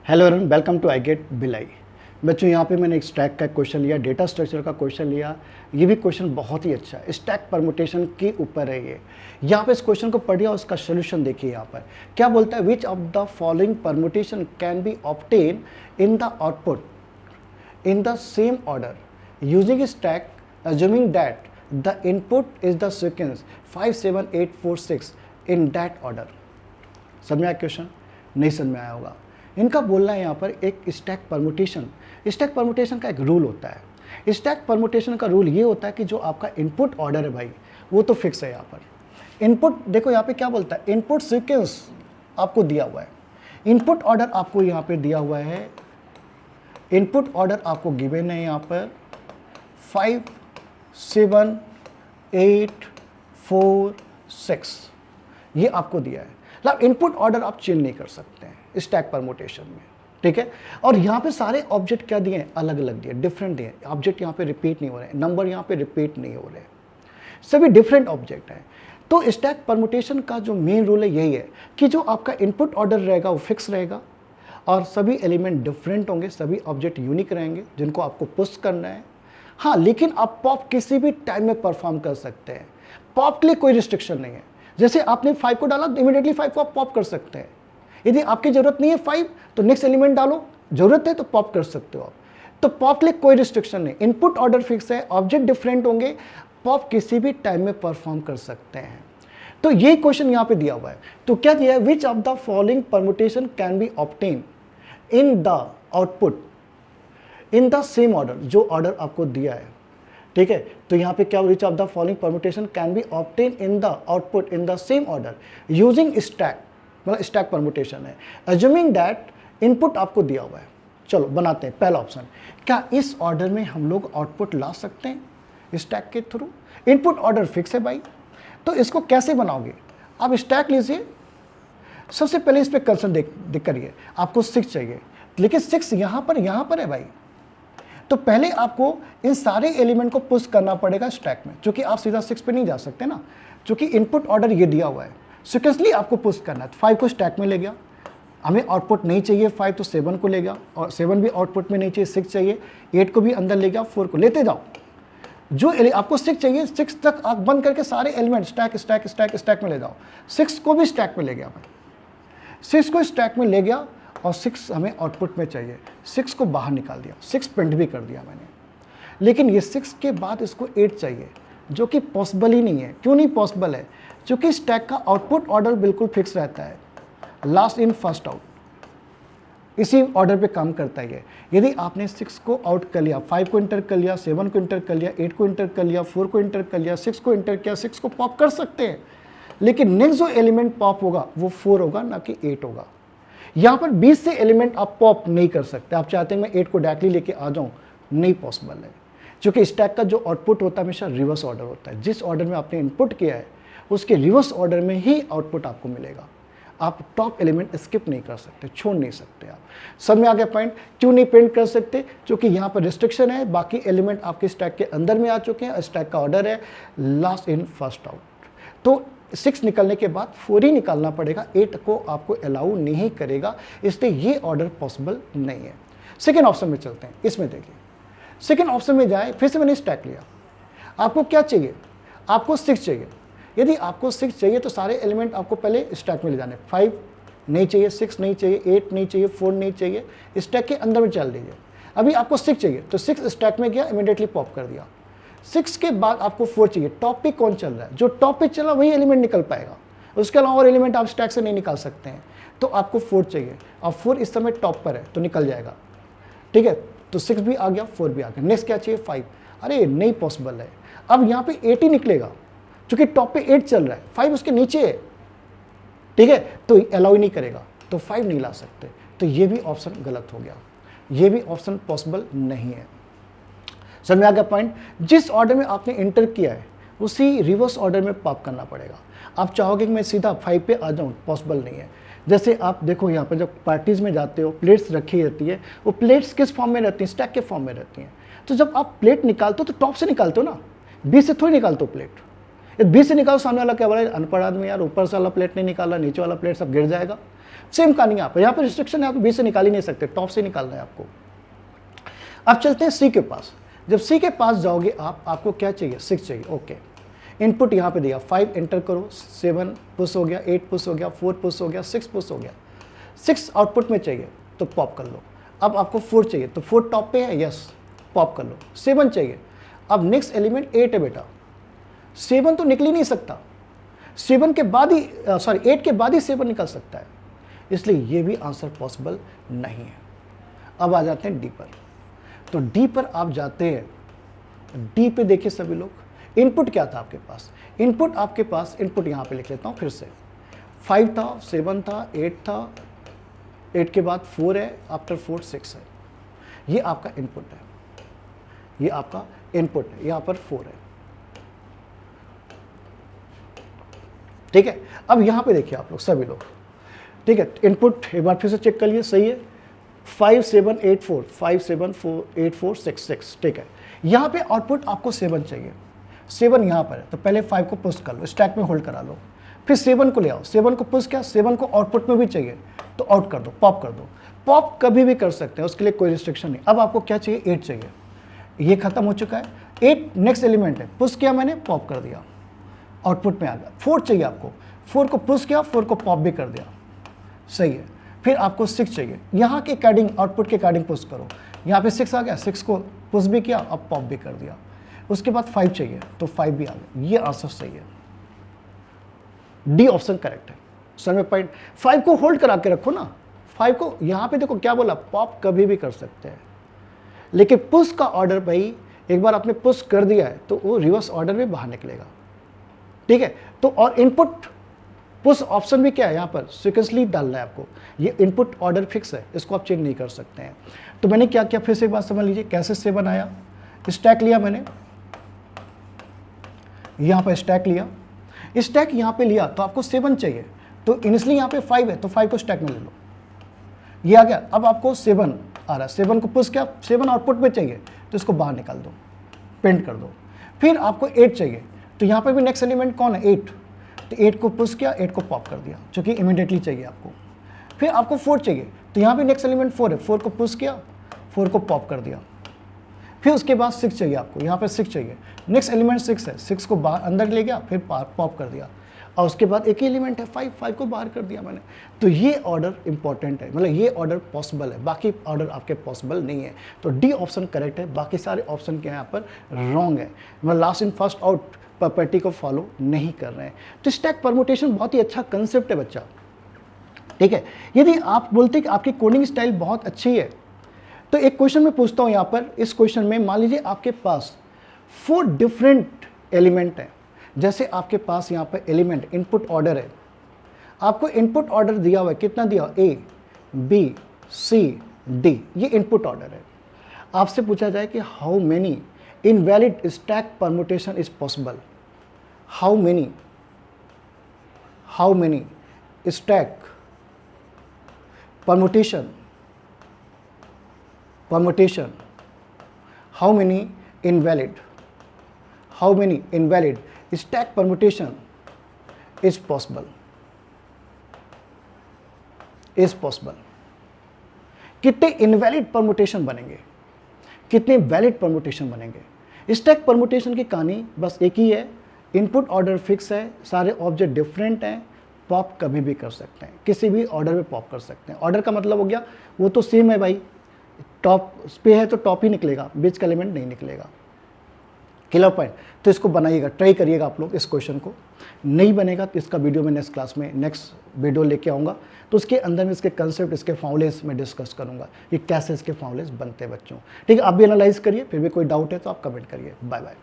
Hello everyone, welcome to आई गेट बिलाई। बच्चों यहाँ पे मैंने एक स्टैक का क्वेश्चन लिया, डेटा स्ट्रक्चर का क्वेश्चन लिया। ये भी क्वेश्चन बहुत ही अच्छा है, स्टैक परमुटेशन के ऊपर है ये। यहाँ पे इस क्वेश्चन को पढ़िए और उसका सोल्यूशन देखिए। यहाँ पर क्या बोलता है, which of the following permutation can be obtain in the output in the same order using stack assuming that the input is the sequence 5 7 8 4 6 in that order। समझ में आया क्वेश्चन? नहीं समझ में आया होगा। इनका बोलना है यहाँ पर एक स्टैक परमुटेशन। स्टैक परमुटेशन का एक रूल होता है। स्टैक परमुटेशन का रूल ये होता है कि जो आपका इनपुट ऑर्डर है भाई, वो तो फिक्स है। यहाँ पर इनपुट देखो, यहाँ पे क्या बोलता है, इनपुट सीक्वेंस आपको दिया हुआ है, इनपुट ऑर्डर आपको यहाँ पे दिया हुआ है। इनपुट ऑर्डर आपको गिवन है यहाँ पर 5 7 8 4 6, ये आपको दिया है। मतलब इनपुट ऑर्डर आप चेंज नहीं कर सकते हैं स्टैक परमुटेशन में, ठीक है। और यहाँ पे सारे ऑब्जेक्ट क्या दिए हैं, अलग अलग दिए, डिफरेंट दिए। ऑब्जेक्ट यहाँ पे रिपीट नहीं हो रहे हैं, नंबर यहाँ पे रिपीट नहीं हो रहे, सभी डिफरेंट ऑब्जेक्ट हैं। तो स्टैक परमुटेशन का जो मेन रूल है यही है कि जो आपका इनपुट ऑर्डर रहेगा वो फिक्स रहेगा और सभी एलिमेंट डिफरेंट होंगे, सभी ऑब्जेक्ट यूनिक रहेंगे जिनको आपको पुश करना है। हाँ, लेकिन आप पॉप किसी भी टाइम में परफॉर्म कर सकते हैं। पॉप के लिए कोई रिस्ट्रिक्शन नहीं है। जैसे आपने 5 को डाला, इमीडिएटली 5 को आप पॉप कर सकते हैं। यदि आपकी जरूरत नहीं है 5, तो नेक्स्ट एलिमेंट डालो, जरूरत है तो पॉप कर सकते हो आप। तो पॉप के लिए कोई रिस्ट्रिक्शन नहीं, इनपुट ऑर्डर फिक्स है, ऑब्जेक्ट डिफरेंट होंगे, पॉप किसी भी टाइम में परफॉर्म कर सकते हैं। तो ये क्वेश्चन यहाँ पे दिया हुआ है। तो क्या दिया है, which of the following permutation can be obtain in the output in the same order, जो ऑर्डर आपको दिया है, ठीक है। तो यहाँ पे क्या, which of the following permutation can be obtain in the output in the same order using stack, मतलब स्टैक परमुटेशन है। अज्यूमिंग दैट इनपुट आपको दिया हुआ है। चलो बनाते हैं पहला ऑप्शन। क्या इस ऑर्डर में हम लोग आउटपुट ला सकते हैं स्टैक के थ्रू? इनपुट ऑर्डर फिक्स है भाई, तो इसको कैसे बनाओगे? आप स्टैक लीजिए, सबसे पहले इस पर कंसर्न देख करिए। आपको 6 चाहिए, लेकिन 6 यहाँ पर है भाई। तो पहले आपको इन सारे एलिमेंट को पुश करना पड़ेगा स्टैक में, क्योंकि आप सीधा 6 पे नहीं जा सकते ना, क्योंकि इनपुट ऑर्डर ये दिया हुआ है। सिक्वेंसली आपको पुश करना है। 5 को स्टैक में ले गया, हमें आउटपुट नहीं चाहिए 5, तो 7 को ले गया, और 7 भी आउटपुट में नहीं चाहिए, 6 चाहिए, 8 को भी अंदर ले गया, 4 को लेते जाओ। जो आपको 6 चाहिए, 6 तक आप बंद करके सारे element stack stack stack stack में ले जाओ। 6 को भी स्टैक में ले गया मैं, 6 को स्टैक में ले गया, और 6 हमें आउटपुट में चाहिए, 6 को बाहर निकाल दिया, 6 प्रिंट भी कर दिया मैंने। लेकिन ये 6 के बाद इसको 8 चाहिए, जो कि पॉसिबल ही नहीं है। क्यों नहीं पॉसिबल है? क्योंकि स्टैक का आउटपुट ऑर्डर बिल्कुल फिक्स रहता है, लास्ट इन फर्स्ट आउट, इसी ऑर्डर पे काम करता है। यदि आपने 6 को आउट कर लिया, 5 को इंटर कर लिया, 7 को इंटर कर लिया, 8 को इंटर कर लिया, 4 को इंटर कर लिया, 6 को इंटर किया, 6 को पॉप कर सकते हैं, लेकिन नेक्स्ट जो एलिमेंट पॉप होगा वो 4 होगा, ना कि 8 होगा। यहाँ पर 20 से एलिमेंट आप पॉप नहीं कर सकते। आप चाहते हैं मैं 8 को डायरेक्टली लेके आ जाऊँ, नहीं पॉसिबल है, क्योंकि स्टैक का जो आउटपुट होता है हमेशा रिवर्स ऑर्डर होता है। जिस ऑर्डर में आपने इनपुट किया है उसके रिवर्स ऑर्डर में ही आउटपुट आपको मिलेगा। आप टॉप एलिमेंट स्किप नहीं कर सकते, छोड़ नहीं सकते। आप सब में आ गया पॉइंट? क्यों नहीं प्रिंट कर सकते? क्योंकि यहाँ पर रिस्ट्रिक्शन है, बाकी एलिमेंट आपके स्टैक के अंदर में आ चुके हैं, स्टैक का ऑर्डर है लास्ट इन फर्स्ट आउट। तो 6 निकलने के बाद 4 ही निकालना पड़ेगा, 8 को आपको अलाउ नहीं करेगा, इसलिए ये ऑर्डर पॉसिबल नहीं है। सेकेंड ऑप्शन में चलते हैं, इसमें देखिए। सेकेंड ऑप्शन में जाए, फिर से मैंने स्टैक लिया। आपको क्या चाहिए? आपको 6 चाहिए। यदि आपको 6 चाहिए तो सारे एलिमेंट आपको पहले स्टैक में ले जाने। 5 नहीं चाहिए, 6 नहीं चाहिए, 8 नहीं चाहिए, 4 नहीं चाहिए, स्टैक के अंदर में चल दीजिए। अभी आपको 6 चाहिए, तो 6 स्टैक में गया, इमीडिएटली पॉप कर दिया। 6 के बाद आपको 4 चाहिए। टॉप पे कौन चल रहा है? जो टॉप पे चला वही एलिमेंट निकल पाएगा, उसके अलावा और एलिमेंट आप स्टैक से नहीं निकाल सकते हैं। तो आपको 4 चाहिए, और 4 इस समय टॉप पर है तो निकल जाएगा, ठीक है। तो 6 भी आ गया, 4 भी आ गया। नेक्स्ट क्या चाहिए? 5। अरे नहीं पॉसिबल है। अब यहाँ पे 8 ही निकलेगा, क्योंकि टॉप पे 8 चल रहा है, 5 उसके नीचे है, ठीक है, तो अलाउ ही नहीं करेगा, तो 5 नहीं ला सकते। तो ये भी ऑप्शन गलत हो गया, ये भी ऑप्शन पॉसिबल नहीं है। समझ में आ गया पॉइंट? जिस ऑर्डर में आपने इंटर किया है उसी रिवर्स ऑर्डर में पॉप करना पड़ेगा। आप चाहोगे कि मैं सीधा 5 पे आ जाऊँ, पॉसिबल नहीं है। जैसे आप देखो यहाँ पर जब पार्टीज़ में जाते हो, प्लेट्स रखी रहती है, वो प्लेट्स किस फॉर्म में रहती हैं? स्टैक के फॉर्म में रहती हैं। तो जब आप प्लेट निकालते हो तो टॉप से निकालते हो ना, बीच से थोड़ी निकालते हो प्लेट। ये बी से निकालो, सामने वाला क्या बोला, अनपढ़ आदमी यार, ऊपर से वाला प्लेट नहीं निकाला, नीचे वाला प्लेट सब गिर जाएगा। सेम कहानी यहाँ पर रिस्ट्रिक्शन है, आप बी से निकाल ही नहीं सकते, टॉप से निकालना है आपको। अब चलते हैं सी के पास। जब सी के पास जाओगे आपको क्या चाहिए, 6 चाहिए। ओके, इनपुट यहाँ पे दिया, 5 एंटर करो, 7 पुश हो गया, 8 पुश हो गया, 4 पुश हो गया, 6 पुश हो गया। 6 आउटपुट में चाहिए तो पॉप कर लो। अब आपको 4 चाहिए तो 4 टॉप पे है, यस, पॉप कर लो। 7 चाहिए, अब नेक्स्ट एलिमेंट 8 है बेटा, 7 तो निकल ही नहीं सकता, 7 के बाद ही 8 के बाद ही 7 निकल सकता है, इसलिए ये भी आंसर पॉसिबल नहीं है। अब आ जाते हैं डी पर। तो डी पर आप जाते हैं, डी पे देखिए सभी लोग, इनपुट क्या था आपके पास, इनपुट आपके पास, इनपुट यहाँ पे लिख लेता हूँ फिर से, 5 था, 7 था, 8 था, 8 के बाद 4 है, आफ्टर 4 6 है, ये आपका इनपुट है, ये आपका इनपुट है, यहाँ पर 4 है, ठीक है। अब यहाँ पे देखिए आप लोग सभी लोग, ठीक है, इनपुट एक बार फिर से चेक कर लिए, सही है, 5 7 8 4, 5 7 4 8 4 6 6, ठीक है। यहाँ पे आउटपुट आपको 7 चाहिए, 7 यहाँ पर है, तो पहले 5 को पुश कर लो, स्टैक में होल्ड करा लो, फिर 7 को ले आओ, 7 को पुश किया, 7 को आउटपुट में भी चाहिए तो आउट कर दो, पॉप कर दो। पॉप कभी भी कर सकते हैं, उसके लिए कोई रिस्ट्रिक्शन नहीं। अब आपको क्या चाहिए, 8 चाहिए, ये खत्म हो चुका है, 8 नेक्स्ट एलिमेंट है, पुश किया मैंने, पॉप कर दिया, आउटपुट में आ गया। 4 चाहिए आपको, 4 को पुश किया, 4 को पॉप भी कर दिया, सही है। फिर आपको 6 चाहिए, यहाँ के अकॉर्डिंग, आउटपुट के अकॉर्डिंग पुश करो, यहाँ पे 6 आ गया, 6 को पुश भी किया, अब पॉप भी कर दिया। उसके बाद 5 चाहिए तो 5 भी आ गया, ये आंसर सही है, डी ऑप्शन करेक्ट है। सर में पॉइंट, 5 को होल्ड करा के रखो ना, 5 को यहाँ पे देखो क्या बोला, पॉप कभी भी कर सकते हैं, लेकिन पुश का ऑर्डर भाई एक बार आपने पुश कर दिया है तो वो रिवर्स ऑर्डर में बाहर निकलेगा, ठीक है। तो और इनपुट पुश ऑप्शन भी क्या है, यहाँ पर सीक्वेंसली डालना है आपको, ये इनपुट ऑर्डर फिक्स है, इसको आप चेंज नहीं कर सकते हैं। तो मैंने क्या किया, फिर से एक बात समझ लीजिए, कैसे 7 आया, स्टैक लिया मैंने, यहाँ पर स्टैक लिया, स्टैक यहाँ पे लिया तो आपको 7 चाहिए, तो इनिशियली यहाँ पे 5 है तो 5 को स्टैक में ले लो, ये आ गया। अब आपको 7 आ रहा है, 7 को पुश किया, 7 आउटपुट में चाहिए तो इसको बाहर निकाल दो, पेंट कर दो। फिर आपको 8 चाहिए, तो यहाँ पे भी नेक्स्ट एलिमेंट कौन है, 8, तो 8 को पुश किया, 8 को पॉप कर दिया, क्योंकि इमीडिएटली चाहिए आपको। फिर आपको 4 चाहिए, तो यहाँ पे नेक्स्ट एलिमेंट 4 है, 4 को पुश किया, 4 को पॉप कर दिया। फिर उसके बाद 6 चाहिए आपको, यहाँ पे 6 चाहिए, नेक्स्ट एलिमेंट 6 है, 6 को बाहर अंदर ले गया, फिर पॉप कर दिया, और उसके बाद एक ही एलिमेंट है 5 को बाहर कर दिया मैंने। तो ये ऑर्डर इंपॉर्टेंट है, मतलब ये ऑर्डर पॉसिबल है, बाकी ऑर्डर आपके पॉसिबल नहीं है। तो डी ऑप्शन करेक्ट है, बाकी सारे ऑप्शन के यहाँ पर रॉन्ग है, मतलब last in first out property को फॉलो नहीं कर रहे हैं। तो स्टैक परमुटेशन बहुत ही अच्छा कंसेप्ट है बच्चा, ठीक है। यदि आप बोलते हैं कि आपकी कोडिंग स्टाइल बहुत अच्छी है, तो एक क्वेश्चन मैं पूछता हूँ यहाँ पर, इस क्वेश्चन में मान लीजिए आपके पास 4 डिफरेंट एलिमेंट हैं, जैसे आपके पास यहाँ पर एलिमेंट इनपुट ऑर्डर है, आपको इनपुट ऑर्डर दिया हुआ है, कितना दिया, A B C D, ये इनपुट ऑर्डर है। आपसे पूछा जाए कि how many invalid stack permutation is possible, how many stack permutation, how many invalid stack permutation is possible, कितने इनवैलिड परमुटेशन बनेंगे, कितने वैलिड परमुटेशन बनेंगे। स्टैक परमुटेशन की कहानी बस एक ही है, इनपुट ऑर्डर फिक्स है, सारे ऑब्जेक्ट डिफरेंट हैं, पॉप कभी भी कर सकते हैं, किसी भी ऑर्डर में पॉप कर सकते हैं। ऑर्डर का मतलब हो गया वो तो सेम है भाई, टॉप पे है तो टॉप ही निकलेगा, बीच का एलिमेंट नहीं निकलेगा, क्लियर पॉइंट। तो इसको बनाइएगा, ट्राई करिएगा आप लोग इस क्वेश्चन को, नहीं बनेगा तो इसका वीडियो मैं नेक्स्ट क्लास में नेक्स्ट वीडियो लेके आऊँगा, तो उसके अंदर में इसके कंसेप्ट, इसके फॉर्मूलेस में डिस्कस करूँगा कि कैसे इसके फॉर्मूलेस बनते हैं बच्चों, ठीक है। आप भी एनालाइज करिए, फिर भी कोई डाउट है तो आप कमेंट करिए। Bye bye.